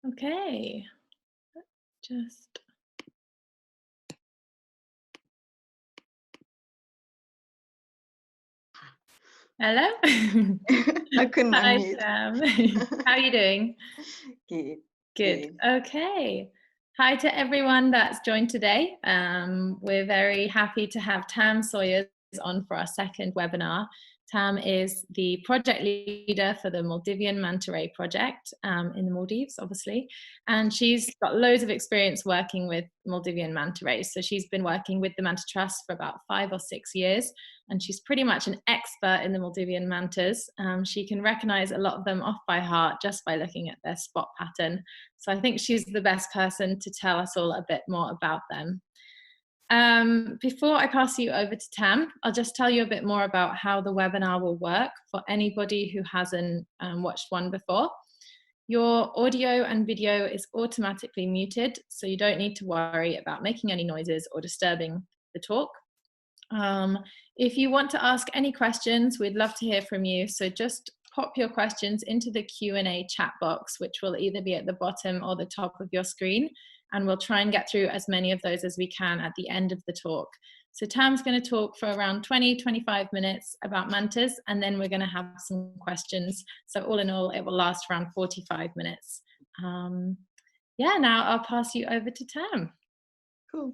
Okay, just. Hello. I couldn't Hi, unmute. Sam. How are you doing? Good, Good. good. Okay. Hi to everyone that's joined today. We're very happy to have Tam Sawyers on for our second webinar. Tam is the project leader for the Maldivian Manta Ray Project in the Maldives, obviously, and she's got loads of experience working with Maldivian manta rays. So she's been working with the Manta Trust for about 5 or 6 years, and she's pretty much an expert in the Maldivian mantas. She can recognize a lot of them off by heart just by looking at their spot pattern. So I think she's the best person to tell us all a bit more about them. Before I pass you over to Tam, I'll just tell you a bit more about how the webinar will work for anybody who hasn't watched one before. Your audio and video is automatically muted, so you don't need to worry about making any noises or disturbing the talk. If you want to ask any questions, we'd love to hear from you. So just pop your questions into the Q&A chat box, which will either be at the bottom or the top of your screen. And we'll try and get through as many of those as we can at the end of the talk. So Tam's going to talk for around 20-25 minutes about mantas, and then we're going to have some questions. So all in all, it will last around 45 minutes. Yeah, now I'll pass you over to Tam. Cool.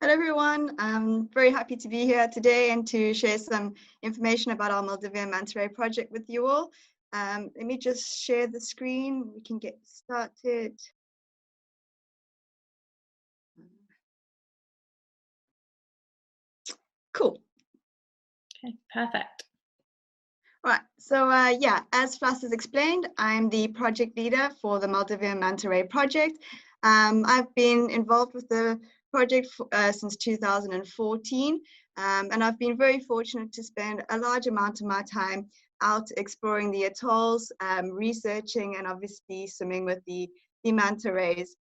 Hello everyone, I'm very happy to be here today and to share some information about our Maldivian Manta Ray Project with you all. Let me just share the screen, we can get started. Cool. Okay, perfect. Right, so yeah, as Flas has explained, I'm the project leader for the Maldivian Manta Ray Project. I've been involved with the project since 2014, and I've been very fortunate to spend a large amount of my time out exploring the atolls, researching, and obviously swimming with the manta rays.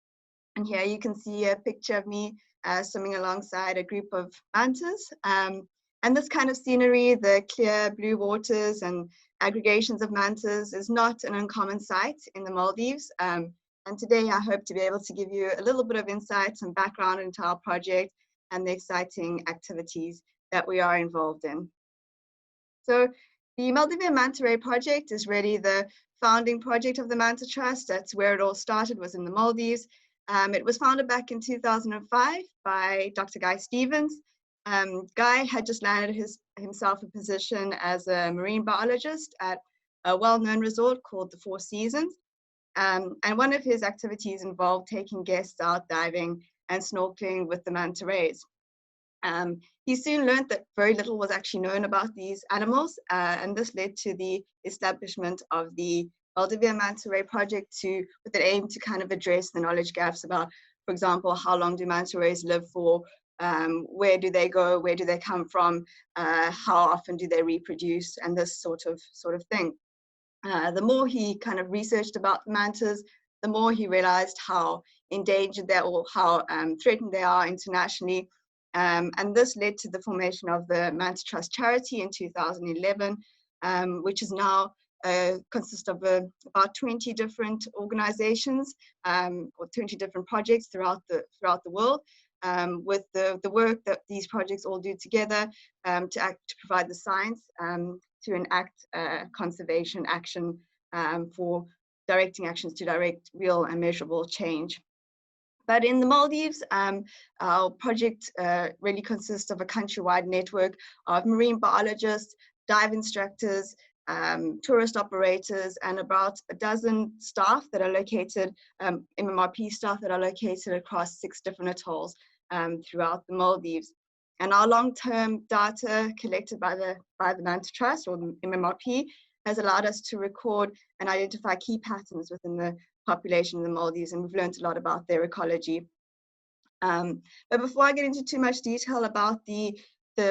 And here you can see a picture of me swimming alongside a group of mantas. And this kind of scenery, the clear blue waters and aggregations of mantas, is not an uncommon sight in the Maldives. And today I hope to be able to give you a little bit of insight and background into our project and the exciting activities that we are involved in. So the Maldivian Manta Ray Project is really the founding project of the Manta Trust. That's where it all started, was in the Maldives. It was founded back in 2005 by Dr. Guy Stevens. Guy had just landed himself a position as a marine biologist at a well-known resort called the Four Seasons. And one of his activities involved taking guests out diving and snorkeling with the manta rays. He soon learned that very little was actually known about these animals, and this led to the establishment of the Maldivian Manta Ray Project with the aim to kind of address the knowledge gaps about, for example, how long do manta rays live for, where do they go, where do they come from, how often do they reproduce, and this sort of thing. The more he kind of researched about the mantas, the more he realized how endangered they are or how threatened they are internationally. And this led to the formation of the Manta Trust charity in 2011, which is now consists of about 20 different organizations or 20 different projects throughout the world, with the work that these projects all do together to provide the science to enact conservation action for directing actions to direct real and measurable change. But in the Maldives, our project really consists of a countrywide network of marine biologists, dive instructors, tourist operators, and about a dozen staff that are located, MMRP staff that are located across 6 different atolls throughout the Maldives. And our long-term data collected by the Manta Trust, or the MMRP, has allowed us to record and identify key patterns within the population in the Maldives, and we've learned a lot about their ecology. But before I get into too much detail about the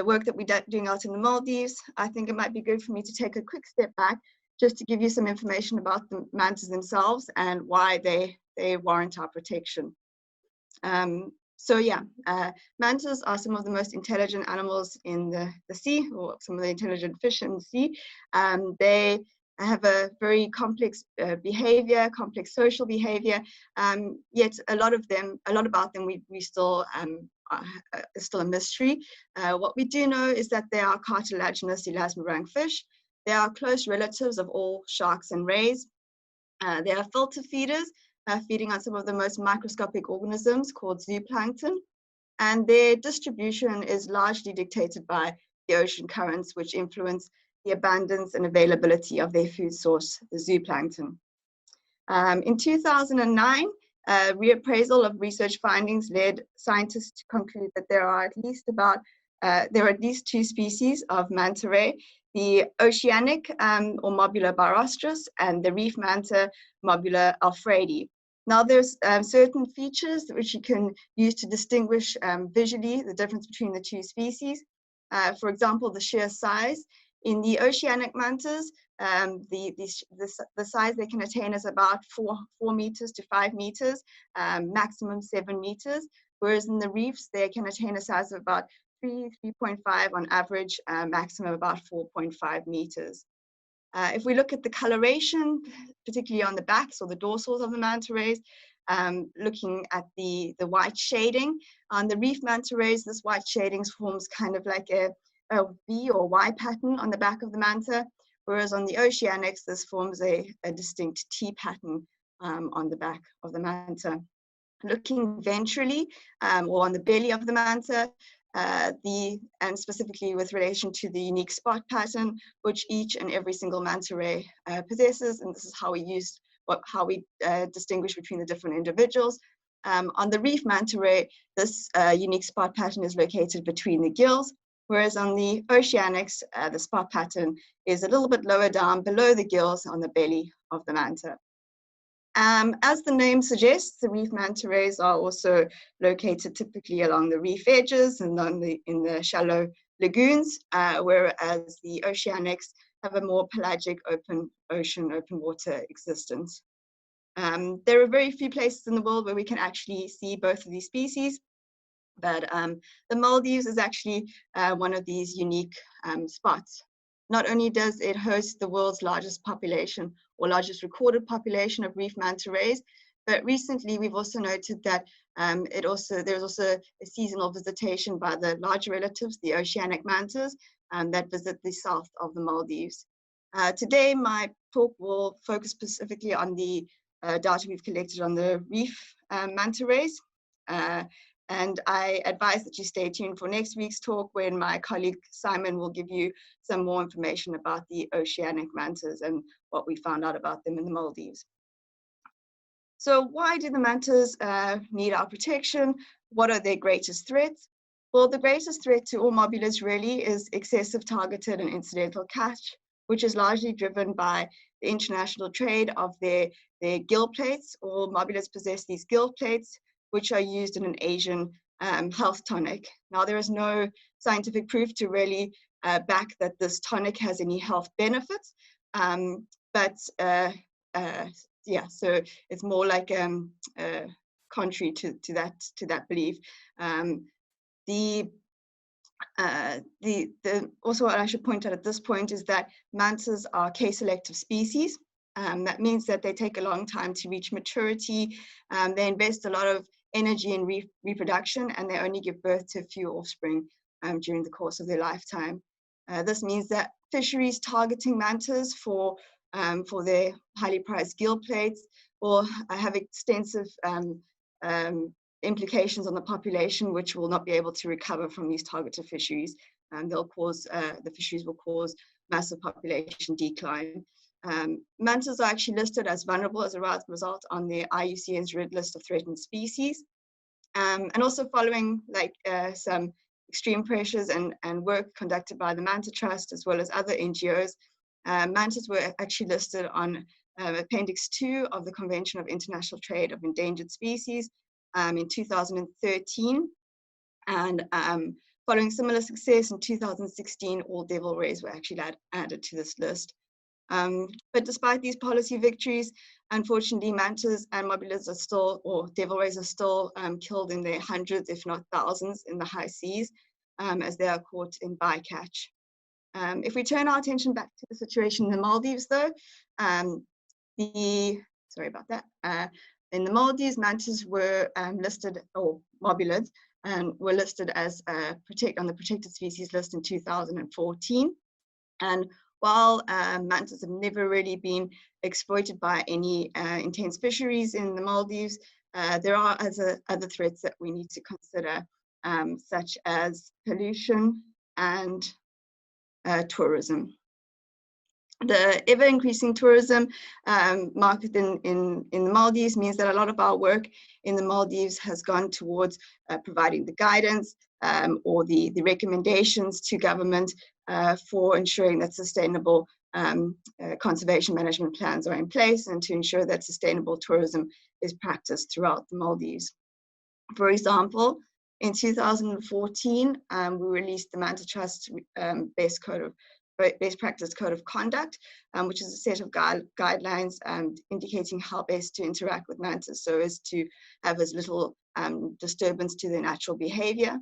work that we're doing out in the Maldives, I think it might be good for me to take a quick step back just to give you some information about the mantas themselves and why they warrant our protection. So yeah, mantas are some of the most intelligent animals in the sea, or some of the intelligent fish in the sea. have a very complex behavior, complex social behavior. Yet a lot about them, we still is still a mystery. What we do know is that they are cartilaginous elasmobranch fish. They are close relatives of all sharks and rays. They are filter feeders, feeding on some of the most microscopic organisms called zooplankton. And their distribution is largely dictated by the ocean currents, which influence the abundance and availability of their food source, the zooplankton. In 2009, reappraisal of research findings led scientists to conclude that there are at least 2 species of manta ray, the oceanic or Mobula barostris and the reef manta Mobula alfredi. Now there's certain features which you can use to distinguish visually the difference between the 2 species. For example, the sheer size. In the oceanic mantas, the size they can attain is about 4 meters to 5 meters, maximum 7 meters. Whereas in the reefs, they can attain a size of about 3.5 on average, maximum about 4.5 meters. If we look at the coloration, particularly on the backs or the dorsals of the manta rays, looking at the white shading, on the reef manta rays, this white shading forms kind of like a V or Y pattern on the back of the manta, whereas on the oceanics, this forms a distinct T pattern on the back of the manta. Looking ventrally or on the belly of the manta, and specifically with relation to the unique spot pattern, which each and every single manta ray possesses, and this is how we distinguish between the different individuals. On the reef manta ray, this unique spot pattern is located between the gills, whereas on the oceanics, the spot pattern is a little bit lower down below the gills on the belly of the manta. As the name suggests, the reef manta rays are also located typically along the reef edges and in the shallow lagoons, whereas the oceanics have a more pelagic open water existence. There are very few places in the world where we can actually see both of these species, but the Maldives is actually one of these unique spots. Not only does it host the world's largest population or largest recorded population of reef manta rays, but recently we've also noted that there's also a seasonal visitation by the larger relatives, the oceanic mantas, that visit the south of the Maldives. Today, my talk will focus specifically on the data we've collected on the reef manta rays. And I advise that you stay tuned for next week's talk, when my colleague Simon will give you some more information about the oceanic mantas and what we found out about them in the Maldives. So why do the mantas need our protection? What are their greatest threats? Well, the greatest threat to all mobulas really is excessive targeted and incidental catch, which is largely driven by the international trade of their gill plates. All mobulas possess these gill plates, which are used in an Asian health tonic. Now, there is no scientific proof to really back that this tonic has any health benefits, yeah, so it's more like contrary to that belief. Also, what I should point out at this point is that mantas are case-selective species. That means that they take a long time to reach maturity. They invest a lot of energy in reproduction, and they only give birth to a few offspring during the course of their lifetime. This means that fisheries targeting mantas for their highly prized gill plates will have extensive implications on the population, which will not be able to recover from these targeted fisheries. The fisheries will cause massive population decline. Mantas are actually listed as vulnerable as a result on the IUCN's Red List of Threatened Species. And also following some extreme pressures and work conducted by the Manta Trust as well as other NGOs, mantas were actually listed on Appendix 2 of the Convention of International Trade of Endangered Species in 2013. And following similar success in 2016, all devil rays were actually added to this list. But despite these policy victories, unfortunately, mantas and mobulas are still, or devil rays are still killed in their hundreds, if not thousands, in the high seas, as they are caught in bycatch. If we turn our attention back to the situation in the Maldives, though, sorry about that. In the Maldives, mantas were listed, or mobulids, were listed as on the protected species list in 2014. And while mantas have never really been exploited by any intense fisheries in the Maldives, there are other threats that we need to consider, such as pollution and tourism. The ever-increasing tourism market in the Maldives means that a lot of our work in the Maldives has gone towards providing the guidance or the recommendations to government for ensuring that sustainable conservation management plans are in place and to ensure that sustainable tourism is practiced throughout the Maldives. For example, in 2014, we released the Manta Trust Best Practice Code of Conduct, which is a set of guidelines indicating how best to interact with mantas so as to have as little disturbance to their natural behavior.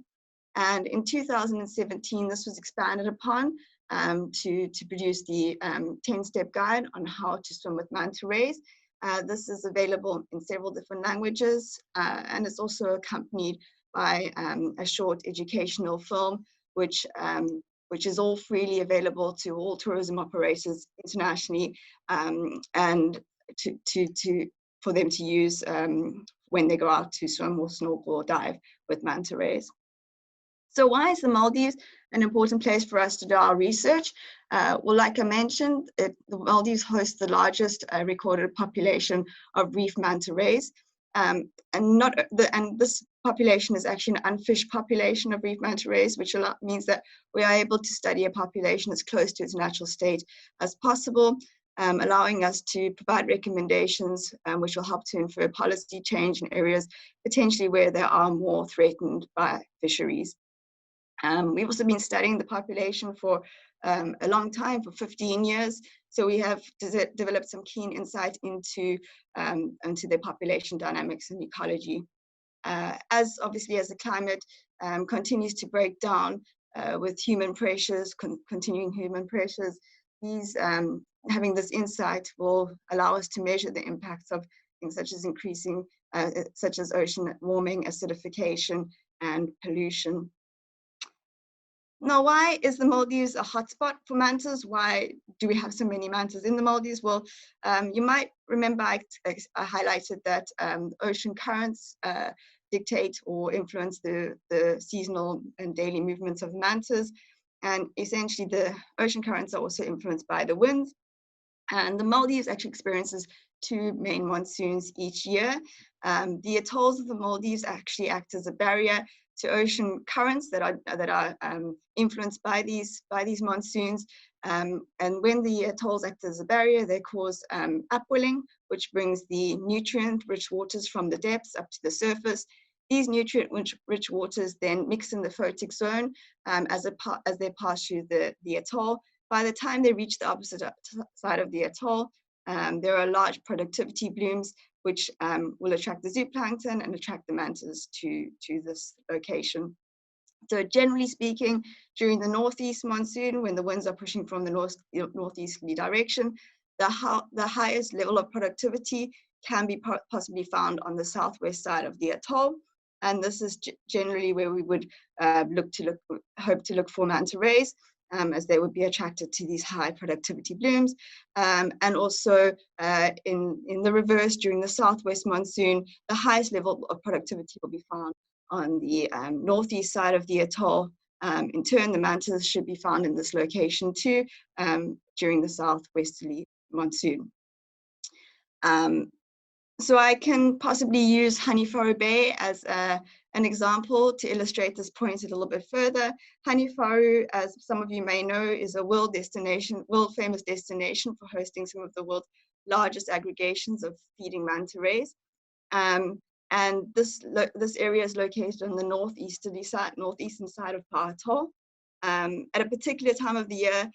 And in 2017, this was expanded upon to produce the 10-step guide on how to swim with manta rays. This is available in several different languages, and it's also accompanied by a short educational film, which is all freely available to all tourism operators internationally, and for them to use when they go out to swim or snorkel or dive with manta rays. So why is the Maldives an important place for us to do our research? Well, like I mentioned, the Maldives hosts the largest recorded population of reef manta rays. And this population is actually an unfished population of reef manta rays, which means that we are able to study a population as close to its natural state as possible, allowing us to provide recommendations which will help to infer policy change in areas potentially where they are more threatened by fisheries. We've also been studying the population for a long time, for 15 years. So we have developed some keen insight into their population dynamics and ecology. Obviously, as the climate continues to break down with human pressures, continuing human pressures, having this insight will allow us to measure the impacts of things such as ocean warming, acidification, and pollution. Now, why is the Maldives a hotspot for mantas? Why do we have so many mantas in the Maldives? Well, you might remember I highlighted that ocean currents dictate or influence the seasonal and daily movements of mantas. And essentially, the ocean currents are also influenced by the winds. And the Maldives actually experiences two main monsoons each year. The atolls of the Maldives actually act as a barrier to ocean currents that are influenced by these monsoons. And when the atolls act as a barrier, they cause upwelling, which brings the nutrient-rich waters from the depths up to the surface. These nutrient-rich waters then mix in the photic zone as they pass through the atoll. By the time they reach the opposite side of the atoll, there are large productivity blooms which will attract the zooplankton and attract the mantas to this location. So generally speaking, during the northeast monsoon, when the winds are pushing from the northeasterly direction, the highest level of productivity can be possibly found on the southwest side of the atoll. And this is generally where we would hope to look for manta rays, as they would be attracted to these high productivity blooms. And also in the reverse, during the southwest monsoon, the highest level of productivity will be found on the northeast side of the atoll. In turn, the mantas should be found in this location too during the southwesterly monsoon. So I can possibly use HANIFARU Bay as an example to illustrate this point a little bit further. HANIFARU, as some of you may know, is a world famous destination for hosting some of the world's largest aggregations of feeding manta rays. And this area is located on the northeastern side of Pa Atoll. At a particular time of the year,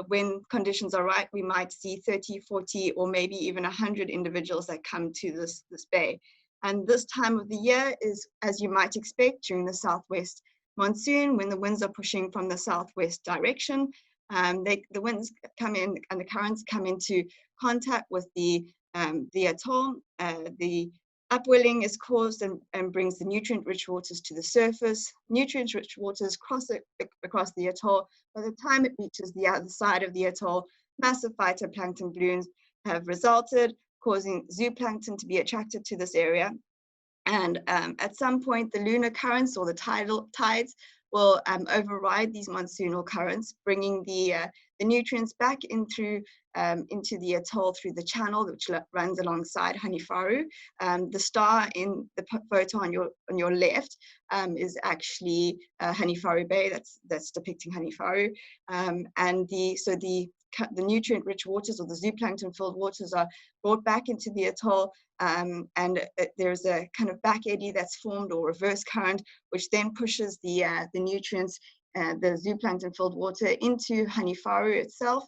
when conditions are right, we might see 30, 40, or maybe even 100 individuals that come to this bay. And this time of the year is, as you might expect, during the southwest monsoon, when the winds are pushing from the southwest direction. The winds come in and the currents come into contact with the atoll. The upwelling is caused and brings the nutrient-rich waters to the surface. Nutrient-rich waters cross it across the atoll. By the time it reaches the other side of the atoll, massive phytoplankton blooms have resulted, causing zooplankton to be attracted to this area. And at some point, the lunar currents or the tides will override these monsoonal currents, bringing the nutrients back into the atoll through the channel, which runs alongside HANIFARU. The star in the photo on your left is actually HANIFARU Bay. That's depicting HANIFARU, and the nutrient-rich waters or the zooplankton-filled waters are brought back into the atoll, and there's a kind of back eddy that's formed, or reverse current, which then pushes the nutrients, the zooplankton-filled water, into HANIFARU itself,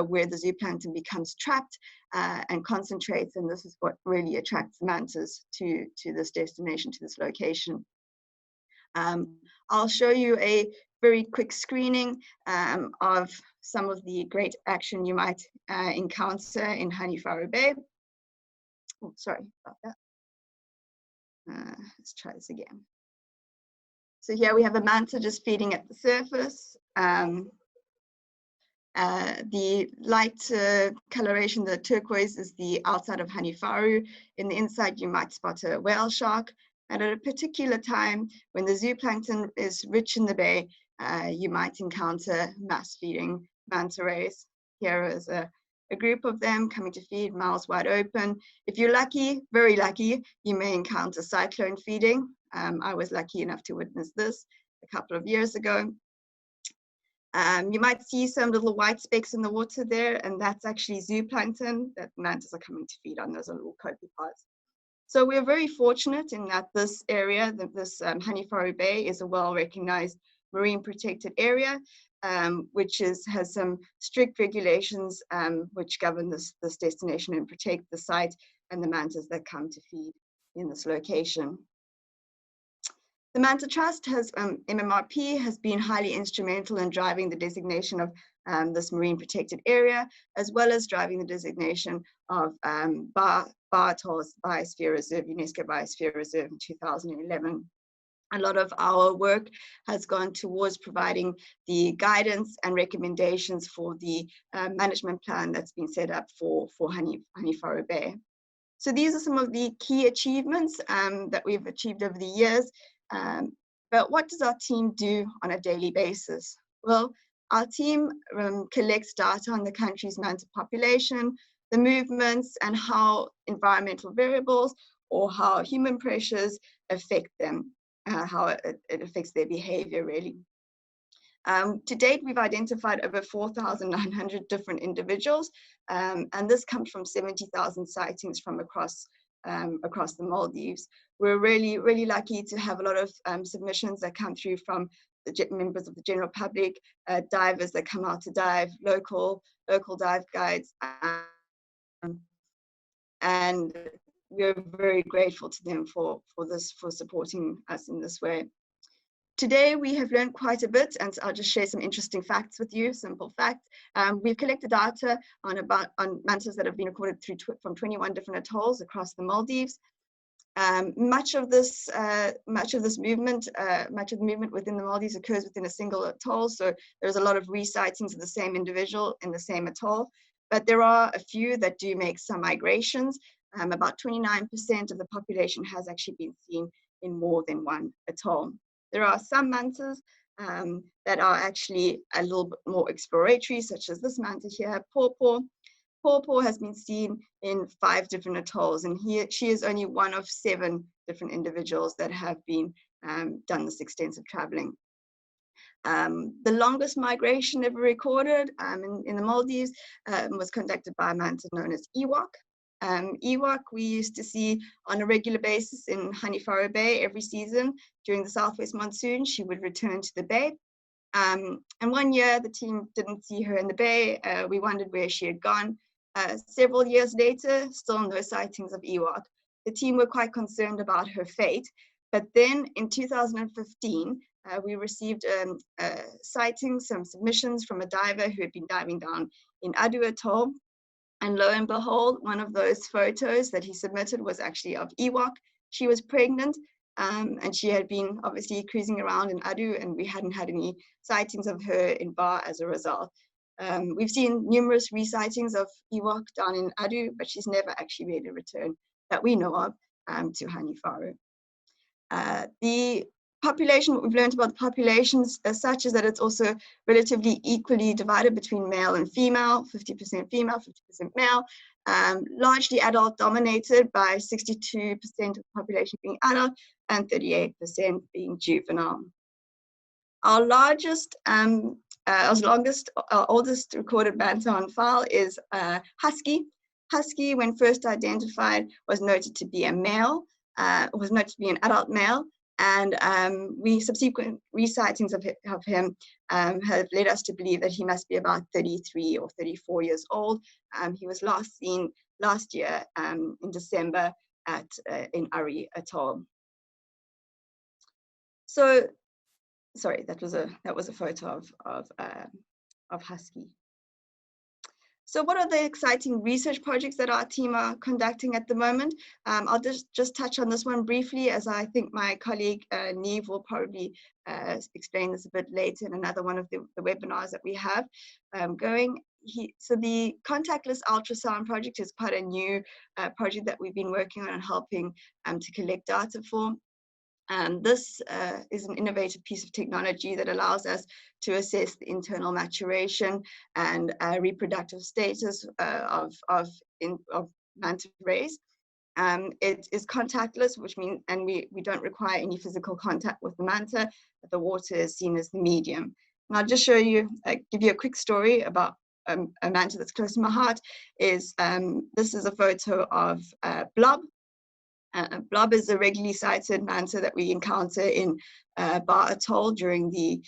where the zooplankton becomes trapped and concentrates, and this is what really attracts mantas to this destination, to this location. I'll show you a very quick screening of some of the great action you might encounter in HANIFARU Bay. Oh, sorry about that. Let's try this again. So here we have a manta just feeding at the surface. The light coloration, the turquoise, is the outside of HANIFARU. In the inside, you might spot a whale shark. And at a particular time, when the zooplankton is rich in the bay, you might encounter mass feeding manta rays. Here is a group of them coming to feed, mouths wide open. If you're lucky, very lucky, you may encounter cyclone feeding. I was lucky enough to witness this a couple of years ago. You might see some little white specks in the water there, and that's actually zooplankton that mantas are coming to feed on. Those are little copepods. So we're very fortunate in that this area, this HANIFARU Bay, is a well-recognized marine protected area, which has some strict regulations which govern this destination and protect the site and the mantas that come to feed in this location. The Manta Trust has, MMRP, has been highly instrumental in driving the designation of this marine protected area, as well as driving the designation of Ba Atolls Biosphere Reserve, UNESCO Biosphere Reserve in 2011. A lot of our work has gone towards providing the guidance and recommendations for the management plan that's been set up for HANIFARU Bay. So these are some of the key achievements that we've achieved over the years. But what does our team do on a daily basis? Well, our team collects data on the country's manta population, the movements, and how environmental variables or how human pressures affect them, how it affects their behavior, really. To date, we've identified over 4,900 different individuals, and this comes from 70,000 sightings from across the Maldives. We're really, really lucky to have a lot of submissions that come through from the members of the general public, divers that come out to dive, local dive guides, and we're very grateful to them for supporting us in this way. Today, we have learned quite a bit, and I'll just share some interesting facts with you, simple facts. We've collected data on mantas that have been recorded from 21 different atolls across the Maldives. Much of the movement within the Maldives occurs within a single atoll, so there's a lot of re-sightings of the same individual in the same atoll. But there are a few that do make some migrations. About 29% of the population has actually been seen in more than one atoll. There are some mantas that are actually a little bit more exploratory, such as this manta here, Pawpaw. Pawpaw has been seen in 5 different atolls, and she is only one of 7 different individuals that have been done this extensive traveling. The longest migration ever recorded in the Maldives was conducted by a manta known as Ewok. Ewok we used to see on a regular basis in HANIFARU Bay every season. During the southwest monsoon, she would return to the bay. And one year the team didn't see her in the bay. We wondered where she had gone. Several years later, still no sightings of Ewok. The team were quite concerned about her fate. But then in 2015, we received sightings, some submissions from a diver who had been diving down in Adu Atoll. And lo and behold, one of those photos that he submitted was actually of Ewok. She was pregnant, and she had been obviously cruising around in Adu, and we hadn't had any sightings of her in Bar as a result. We've seen numerous re-sightings of Ewok down in Adu, but she's never actually made a return that we know of to HANIFARU. The population, what we've learned about the populations as such is that it's also relatively equally divided between male and female, 50% female, 50% male, largely adult dominated by 62% of the population being adult and 38% being juvenile. Our largest, oldest recorded manta on file is Husky. Husky, when first identified, was noted to be a male, was noted to be an adult male, and we subsequent re-sightings of him have led us to believe that he must be about 33 or 34 years old. He was last seen last year in December in Ari Atoll. So, sorry, that was a photo of Husky. So what are the exciting research projects that our team are conducting at the moment? I'll just touch on this one briefly, as I think my colleague Neve will probably explain this a bit later in another one of the webinars that we have going. So the contactless ultrasound project is quite a new project that we've been working on and helping to collect data for. This is an innovative piece of technology that allows us to assess the internal maturation and reproductive status of manta rays. It is contactless, which means, and we don't require any physical contact with the manta, but the water is seen as the medium. And I'll just show you, give you a quick story about a manta that's close to my heart. This is a photo of Blob. Blob is a regularly sighted manta that we encounter in Bar Atoll during the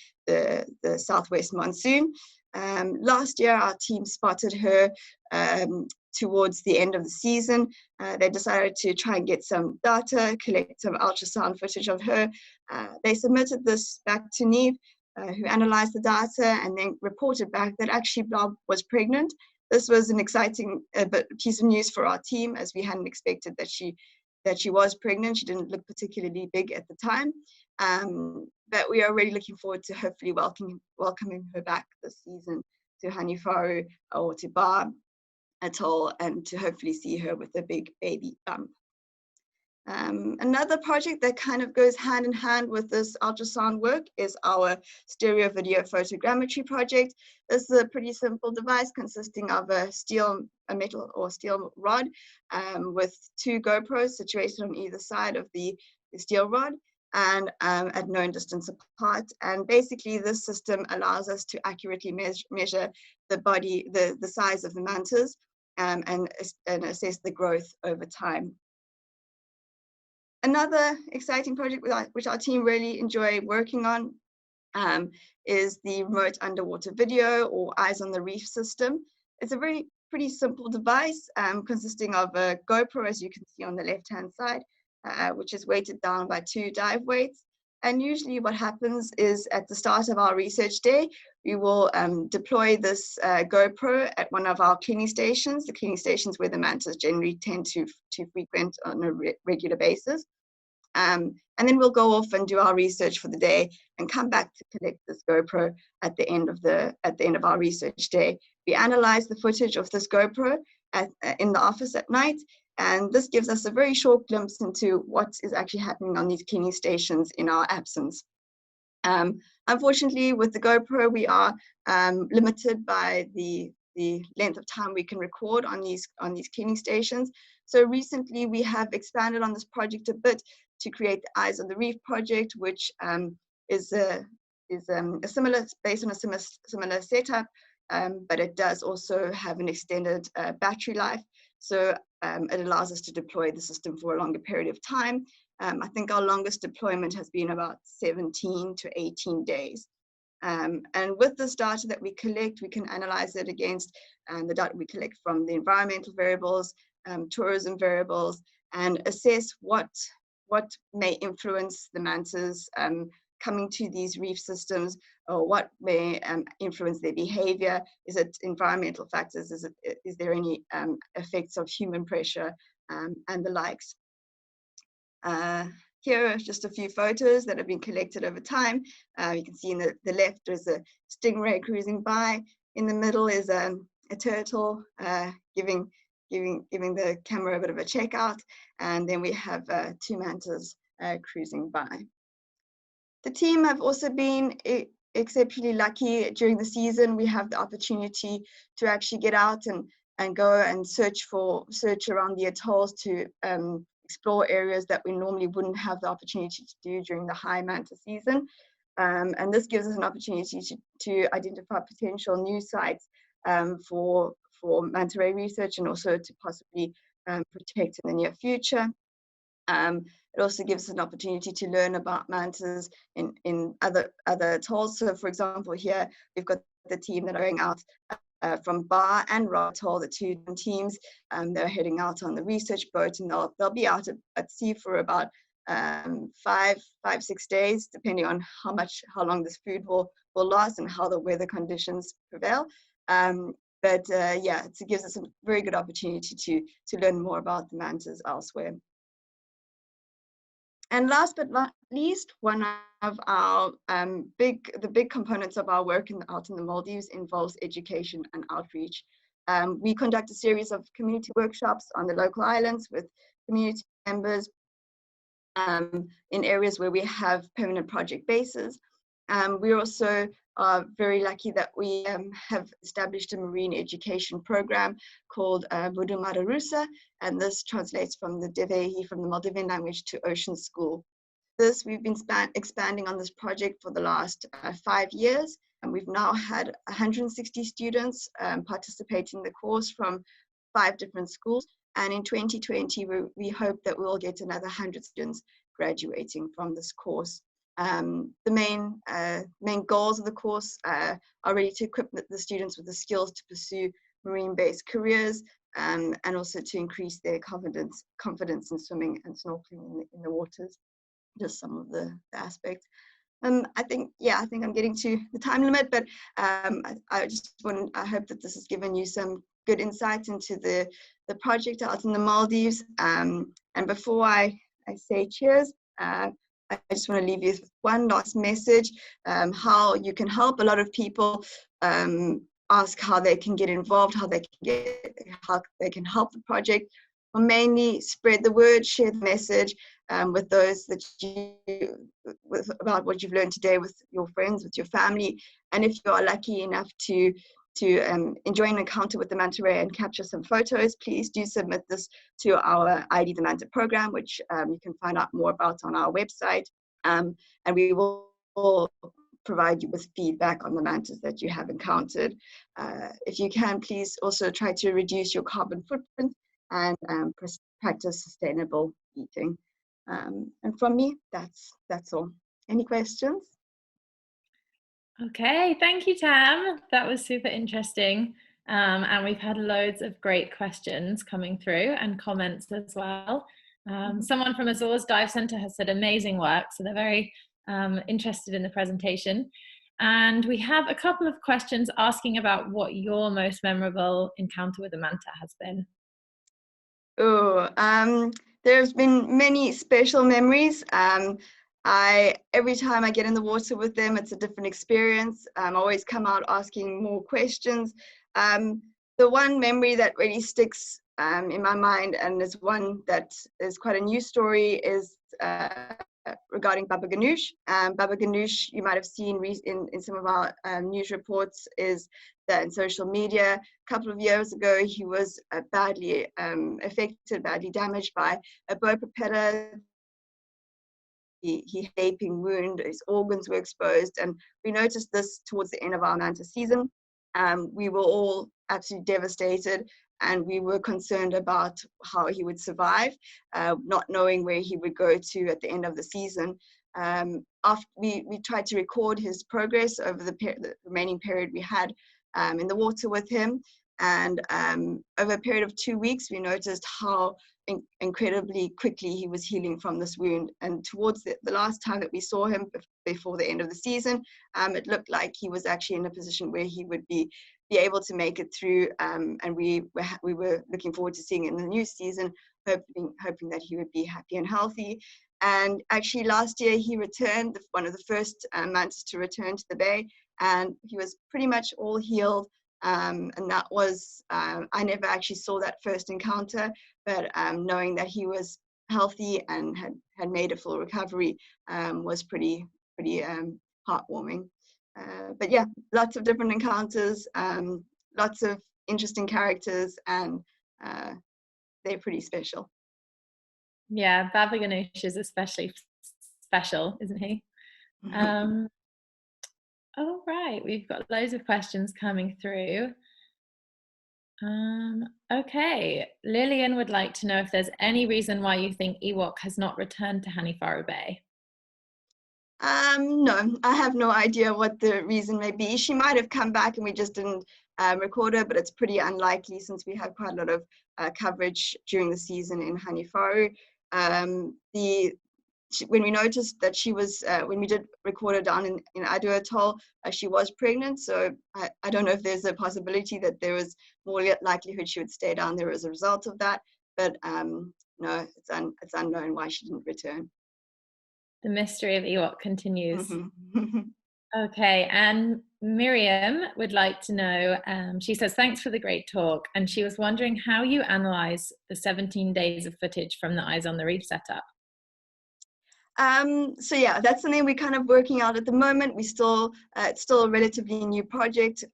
southwest monsoon. Last year, our team spotted her towards the end of the season. They decided to try and get some data, collect some ultrasound footage of her. They submitted this back to Neve, who analyzed the data and then reported back that actually Blob was pregnant. This was an exciting piece of news for our team, as we hadn't expected that she was pregnant. She didn't look particularly big at the time, but we are really looking forward to hopefully welcoming her back this season to HANIFARU or to Bar Atoll, and to hopefully see her with a big baby bump. Another project that kind of goes hand in hand with this ultrasound work is our stereo video photogrammetry project. This is a pretty simple device consisting of a metal or steel rod with two GoPros situated on either side of the steel rod and at known distance apart. And basically this system allows us to accurately measure the size of the mantas and assess the growth over time. Another exciting project which our team really enjoy working on is the remote underwater video or eyes on the reef system. It's a pretty simple device consisting of a GoPro, as you can see on the left-hand side, which is weighted down by 2 dive weights. And usually what happens is at the start of our research day, we will deploy this GoPro at one of our cleaning stations, the cleaning stations where the mantas generally tend to frequent on a regular basis. And then we'll go off and do our research for the day and come back to collect this GoPro at the end of our research day. We analyze the footage of this GoPro in the office at night, and this gives us a very short glimpse into what is actually happening on these cleaning stations in our absence. Unfortunately, with the GoPro, we are limited by the length of time we can record on these cleaning stations. So recently we have expanded on this project a bit to create the Eyes on the Reef project, which is similar, based on a similar setup, but it does also have an extended battery life. So it allows us to deploy the system for a longer period of time. I think our longest deployment has been about 17 to 18 days. And with this data that we collect, we can analyze it against the data we collect from the environmental variables, tourism variables, and assess what may influence the mantas coming to these reef systems, or what may influence their behavior. Is it environmental factors? Is there any effects of human pressure and the likes? Here are just a few photos that have been collected over time. You can see in the left there's a stingray cruising by. In the middle is a turtle giving the camera a bit of a check out. And then we have 2 mantas cruising by. The team have also been exceptionally lucky. During the season, we have the opportunity to actually get out and go and search around the atolls to explore areas that we normally wouldn't have the opportunity to do during the high manta season. And this gives us an opportunity to identify potential new sites for manta ray research, and also to possibly protect in the near future. It also gives us an opportunity to learn about mantas in other atolls. So for example, here we've got the team that are going out from Bar and Ra Atoll, the 2 teams. They're heading out on the research boat, and they'll be out at sea for about 5-6 days, depending on how long this food will last and how the weather conditions prevail. But yeah, it gives us a very good opportunity to learn more about the mantas elsewhere. And last but not least, one of our the big components of our work out in the Maldives involves education and outreach. We conduct a series of community workshops on the local islands with community members in areas where we have permanent project bases. We also are very lucky that we have established a marine education program called Budu Madarusa, and this translates from the Devehi, from the Maldivian language, to ocean school. We've been expanding on this project for the last 5 years, and we've now had 160 students participate in the course from 5 different schools. And in 2020, we hope that we'll get another 100 students graduating from this course. The main goals of the course are really to equip the students with the skills to pursue marine-based careers, and also to increase their confidence in swimming and snorkeling in the waters. Just some of the aspects. I think I'm getting to the time limit, but I hope that this has given you some good insight into the project out in the Maldives. And before I say cheers, I just want to leave you with one last message, how you can help. A lot of people ask how they can get involved, how they can help the project. Well, mainly spread the word, share the message with those that about what you've learned today, with your friends, with your family. And if you are lucky enough to enjoy an encounter with the manta ray and capture some photos, please do submit this to our ID the Manta program, which you can find out more about on our website. And we will provide you with feedback on the mantas that you have encountered. If you can, please also try to reduce your carbon footprint and practice sustainable eating. And from me, that's all. Any questions? Okay, thank you, Tam. That was super interesting. And we've had loads of great questions coming through and comments as well. Someone from Azores Dive Centre has said amazing work, so they're very interested in the presentation. And we have a couple of questions asking about what your most memorable encounter with a manta has been. There's been many special memories. Every time I get in the water with them, it's a different experience. I always come out asking more questions. The one memory that really sticks in my mind, and is one that is quite a new story, is regarding Baba Ganoush. Baba Ganoush, you might have seen in some of our news reports, is that in social media, a couple of years ago, he was badly affected, badly damaged by a boat propeller. He had a gaping wound, his organs were exposed, and we noticed this towards the end of our manta season. We were all absolutely devastated, and we were concerned about how he would survive, not knowing where he would go to at the end of the season. After we tried to record his progress over the remaining period we had in the water with him. And over a period of 2 weeks, we noticed how incredibly quickly he was healing from this wound. And towards the last time that we saw him before the end of the season, it looked like he was actually in a position where he would be able to make it through. And we were looking forward to seeing in the new season, hoping that he would be happy and healthy. And actually last year he returned, one of the first mantas to return to the bay, and he was pretty much all healed. And that was, I never actually saw that first encounter, but knowing that he was healthy and had made a full recovery was pretty heartwarming. But yeah, lots of different encounters, lots of interesting characters, and they're pretty special. Yeah, Baba Ganoush is especially special, isn't he? All right, we've got loads of questions coming through. Okay, Lillian would like to know if there's any reason why you think Ewok has not returned to HANIFARU Bay. No, I have no idea what the reason may be. She might have come back and we just didn't record her, but it's pretty unlikely since we have quite a lot of coverage during the season in HANIFARU. When we noticed that she was, when we did record her down in Adu Atoll, she was pregnant. So I don't know if there's a possibility that there was more likelihood she would stay down there as a result of that. But no, it's unknown why she didn't return. The mystery of Ewok continues. Okay, and Miriam would like to know, she says, thanks for the great talk. And she was wondering how you analyze the 17 days of footage from the Eyes on the Reef setup. So yeah, that's something we're kind of working out at the moment. We still, it's still a relatively new project.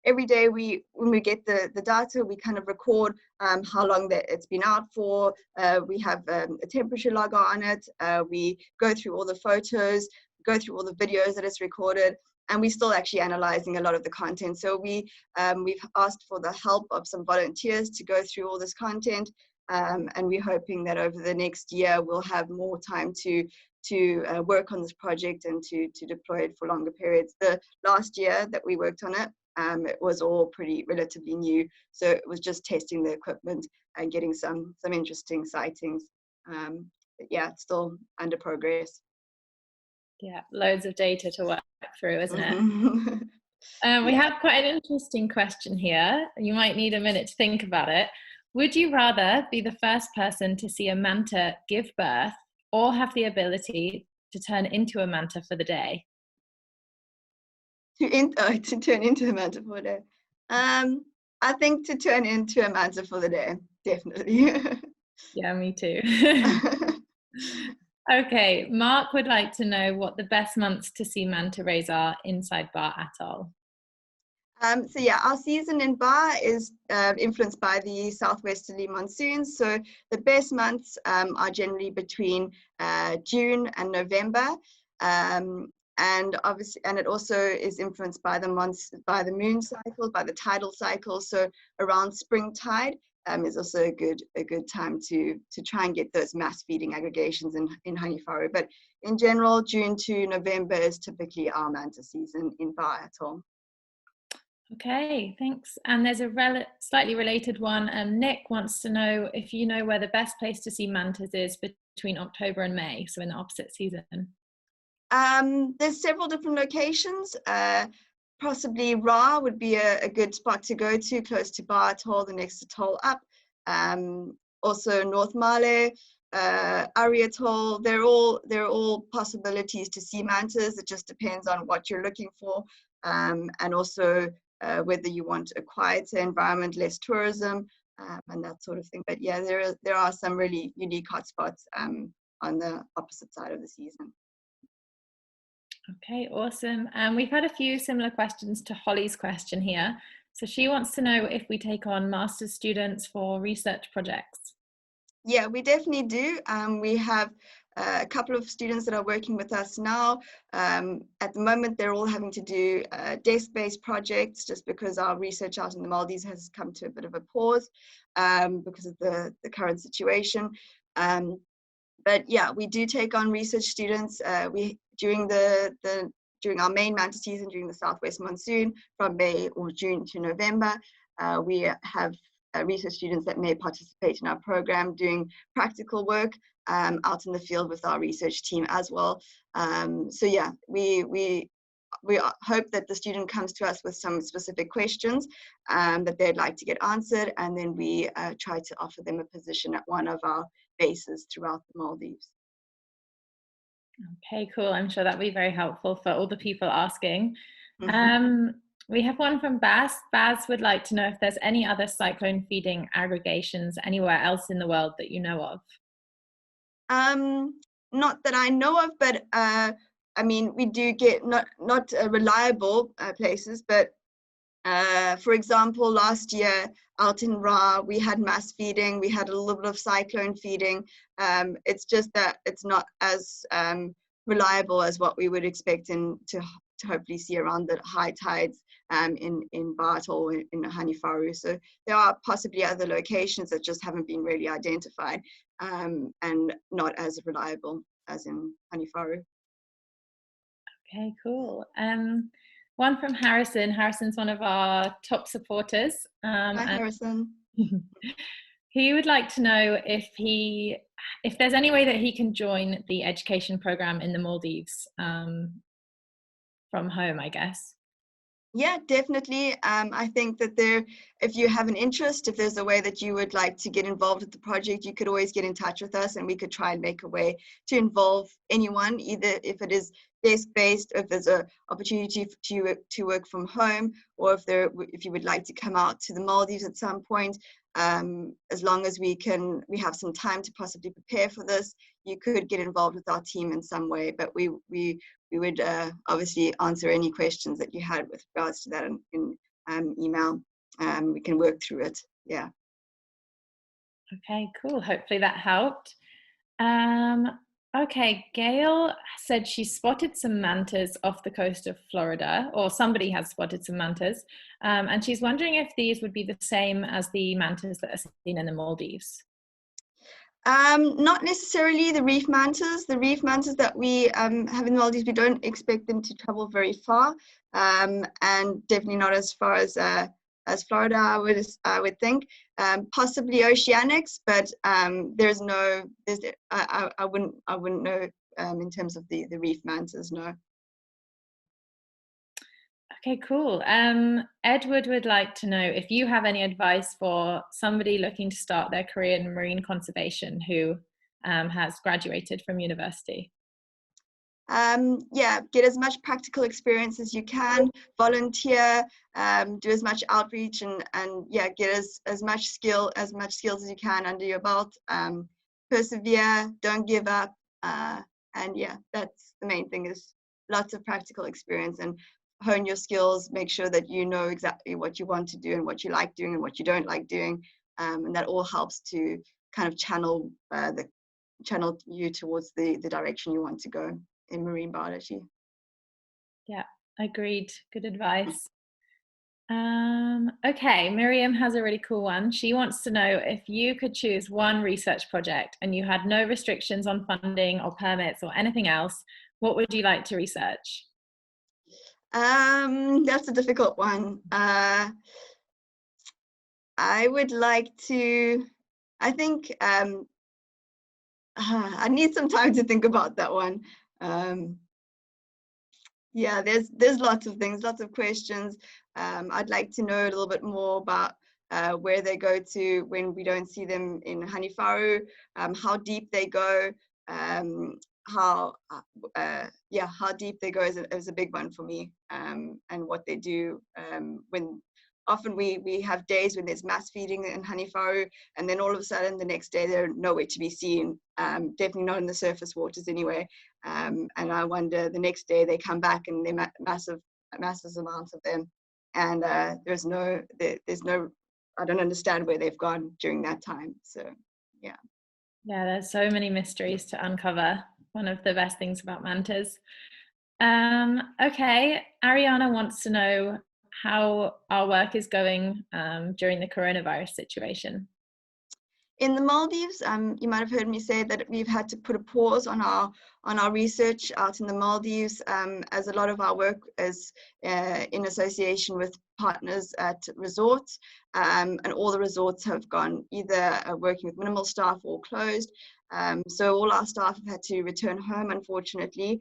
Every day when we get the data, we kind of record how long that it's been out for. We have a temperature logger on it. We go through all the photos, go through all the videos that it's recorded, and we're still actually analyzing a lot of the content. So we've asked for the help of some volunteers to go through all this content. And we're hoping that over the next year we'll have more time to work on this project and to deploy it for longer periods. The last year that we worked on it, it was all relatively new, so it was just testing the equipment and getting some interesting sightings. But yeah, it's still under progress. Yeah, loads of data to work through, isn't it? We have quite an interesting question here. You might need a minute to think about it. Would you rather be the first person to see a manta give birth or have the ability to turn into a manta for the day? To turn into a manta for the day. I think to turn into a manta for the day, definitely. Yeah, me too. Okay, Mark would like to know what the best months to see manta rays are inside Bar Atoll. So yeah, our season in Bar is influenced by the southwesterly monsoons. So the best months are generally between June and November. And obviously, and it also is influenced by the moon cycle, by the tidal cycle. So around spring tide is also a good time to try and get those mass feeding aggregations in HANIFARU. But in general, June to November is typically our manta season in Bar Atoll. Okay, thanks. And there's a slightly related one. Nick wants to know if you know where the best place to see mantas is between October and May, so in the opposite season. There's several different locations. Possibly Ra would be a good spot to go to, close to Bar Atoll, the next atoll up. Also North Male, Ari Atoll. They're all possibilities to see mantas. It just depends on what you're looking for, and also whether you want a quieter environment, less tourism, and that sort of thing. But yeah, there are some really unique hotspots on the opposite side of the season. Okay, awesome. We've had a few similar questions to Holly's question here. So she wants to know if we take on master's students for research projects. Yeah, we definitely do. We have a couple of students that are working with us now. At the moment, they're all having to do desk-based projects just because our research out in the Maldives has come to a bit of a pause because of the current situation. But yeah, we do take on research students. During our main manta season, during the southwest monsoon, from May or June to November, we have research students that may participate in our program doing practical work out in the field with our research team as well. So yeah, we hope that the student comes to us with some specific questions that they'd like to get answered, and then we try to offer them a position at one of our bases throughout the Maldives. Okay, cool. I'm sure that'll be very helpful for all the people asking. We have one from Baz. Baz would like to know if there's any other cyclone feeding aggregations anywhere else in the world that you know of. Not that I know of, but I mean, we do get not reliable places, but for example, last year out in Ra, we had mass feeding, we had a little bit of cyclone feeding. It's just that it's not as reliable as what we would expect to hopefully see around the high tides in Bart or in HANIFARU. So there are possibly other locations that just haven't been really identified and not as reliable as in HANIFARU. Okay, cool. One from Harrison. Harrison's one of our top supporters. Hi, Harrison. He would like to know if there's any way that he can join the education program in the Maldives from home, I guess. Yeah, definitely. I think that if you have an interest, if there's a way that you would like to get involved with the project, you could always get in touch with us and we could try and make a way to involve anyone, either if it is desk-based, if there's an opportunity to work from home, or if you would like to come out to the Maldives at some point. As long as we have some time to possibly prepare for this, you could get involved with our team in some way, but we would obviously answer any questions that you had with regards to that in email. We can work through it. Yeah. Okay, cool. Hopefully that helped. Okay, Gail said she spotted some mantas off the coast of Florida, or somebody has spotted some mantas, and she's wondering if these would be the same as the mantas that are seen in the Maldives. Not necessarily the reef mantas. The reef mantas that we have in the Maldives, we don't expect them to travel very far, and definitely not as far as Florida. I would think possibly oceanics, but I wouldn't know in terms of the reef mantas. No. Okay, cool. Edward would like to know if you have any advice for somebody looking to start their career in marine conservation who has graduated from university. Yeah, get as much practical experience as you can, volunteer, do as much outreach, and yeah, get as much skills as you can under your belt. Persevere, don't give up, and yeah, that's the main thing, is lots of practical experience and hone your skills. Make sure that you know exactly what you want to do and what you like doing and what you don't like doing, and that all helps to kind of channel you towards the direction you want to go in marine biology. Yeah, agreed. Good advice. Okay, Miriam has a really cool one. She wants to know if you could choose one research project and you had no restrictions on funding or permits or anything else, what would you like to research? That's a difficult one. I would like to, I think I need some time to think about that one. Yeah, there's lots of things, lots of questions. I'd like to know a little bit more about where they go to when we don't see them in HANIFARU, how deep they go, how deep they go is a big one for me, and what they do when often we have days when there's mass feeding in HANIFARU, and then all of a sudden the next day they're nowhere to be seen, definitely not in the surface waters anyway. And I wonder the next day they come back and they're massive amounts of them, and there's no, I don't understand where they've gone during that time. So yeah. Yeah, there's so many mysteries to uncover. One of the best things about mantas. Okay, Ariana wants to know how our work is going during the coronavirus situation. In the Maldives, you might have heard me say that we've had to put a pause on our research out in the Maldives, as a lot of our work is in association with partners at resorts, and all the resorts have gone either working with minimal staff or closed. So all our staff have had to return home, unfortunately.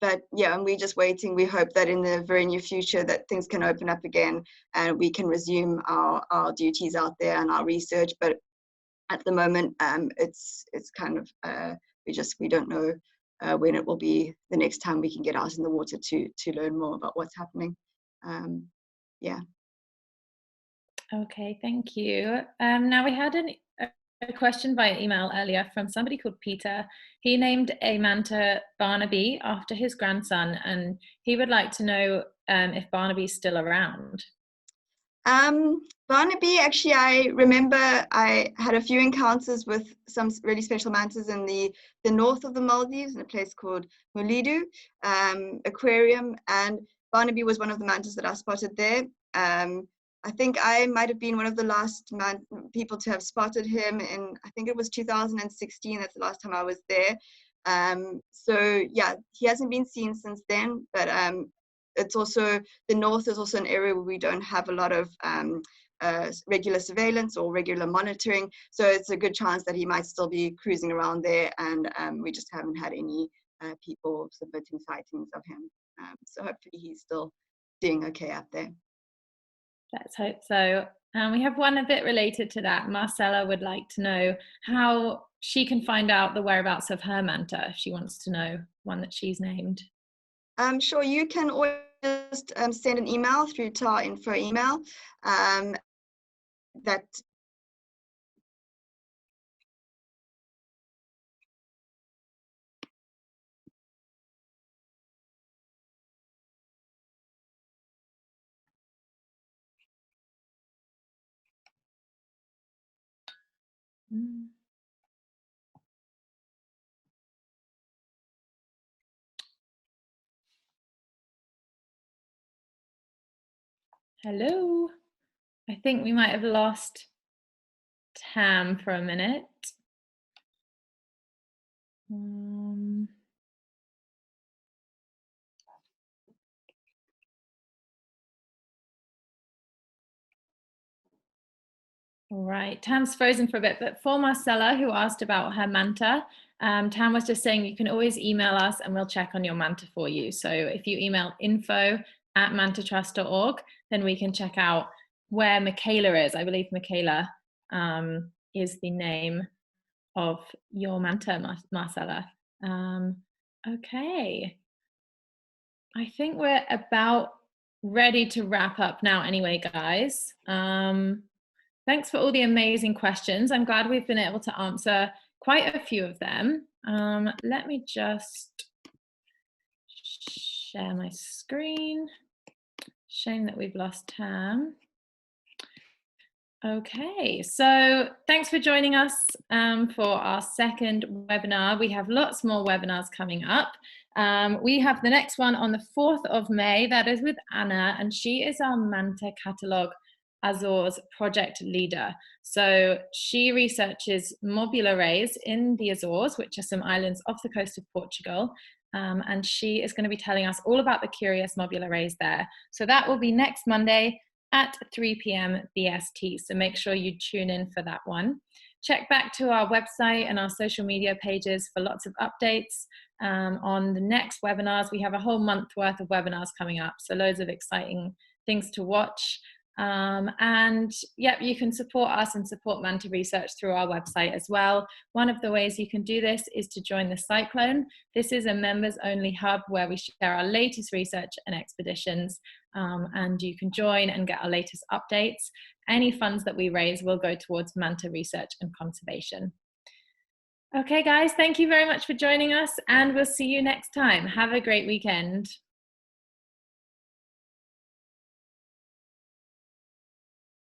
But yeah, and we're just waiting. We hope that in the very near future that things can open up again and we can resume our duties out there and our research. But at the moment, it's kind of, we don't know when it will be the next time we can get out in the water to learn more about what's happening. Yeah. Okay, thank you. Now we had a question via email earlier from somebody called Peter. He named a manta Barnaby after his grandson, and he would like to know if Barnaby's still around. Barnaby, actually, I remember I had a few encounters with some really special mantas in the north of the Maldives in a place called Mulidu Aquarium, and Barnaby was one of the mantas that I spotted there. I think I might have been one of the last people to have spotted him in, I think it was 2016. That's the last time I was there. So yeah, he hasn't been seen since then, but it's also, the north is also an area where we don't have a lot of regular surveillance or regular monitoring. So it's a good chance that he might still be cruising around there, and we just haven't had any people submitting sightings of him. So hopefully he's still doing okay out there. Let's hope so. We have one a bit related to that. Marcella would like to know how she can find out the whereabouts of her manta if she wants to know one that she's named. Sure, you can always just send an email through to our info email. That Hello. I think we might have lost Tam for a minute. All right, Tam's frozen for a bit, but for Marcella, who asked about her manta, Tam was just saying you can always email us and we'll check on your manta for you. So if you email info@mantatrust.org, then we can check out where Michaela is. I believe Michaela is the name of your manta, Marcella. Okay. I think we're about ready to wrap up now anyway, guys. Thanks for all the amazing questions. I'm glad we've been able to answer quite a few of them. Let me just share my screen. Shame that we've lost Tam. Okay, so thanks for joining us for our second webinar. We have lots more webinars coming up. We have the next one on the 4th of May. That is with Anna, and she is our Manta Catalogue Azores project leader. So she researches mobula rays in the Azores, which are some islands off the coast of Portugal. And she is going to be telling us all about the curious mobula rays there. So that will be next Monday at 3 p.m. BST. So make sure you tune in for that one. Check back to our website and our social media pages for lots of updates on the next webinars. We have a whole month worth of webinars coming up, so loads of exciting things to watch. And yep, you can support us and support Manta research through our website as well. One of the ways you can do this is to join the Cyclone. This is a members only hub where we share our latest research and expeditions, and you can join and get our latest updates. Any funds that we raise will go towards Manta research and conservation. Okay guys, thank you very much for joining us, and we'll see you next time. Have a great weekend.